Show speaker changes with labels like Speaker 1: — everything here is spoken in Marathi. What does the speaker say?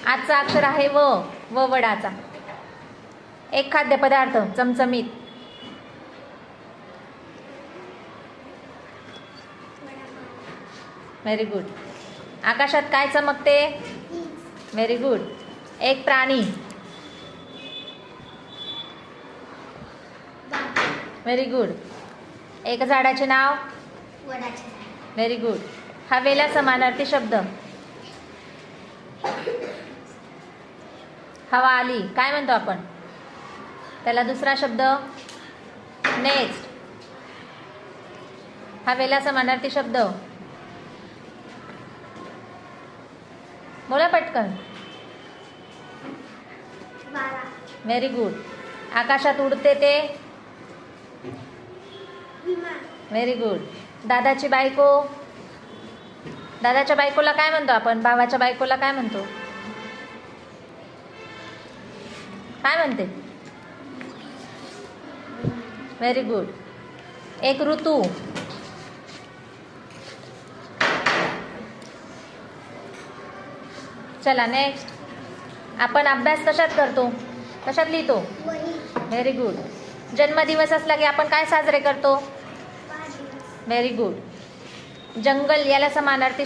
Speaker 1: आजचा अक्षर आहे व, वडाचा. एक खाद्यपदार्थ चमचमीत. Very good. आकाशात काय चमकते? Very good. एक प्राणी. Very good. एक झाडाचे नाव? Very good. हवेला समानार्थी शब्द. हवा आली काय म्हणतो आपण त्याला? दुसरा शब्द नेक्स्ट. हवेला समानार्थी शब्द बोला पटकन. Very good. आकाशात उडते ते? Very good. दादाची बायको. दादाच्या बायकोला काय म्हणतो आपण? भावाच्या बायकोला काय म्हणतो? काय म्हणते? Very good. एक ऋतू. चला नेक्स्ट. आपण अभ्यास कशात करतो? कशात लिहितो? Very good. जन्मदिवस असला की आपण काय साजरे करतो? Very good. जंगल याला समानार्थी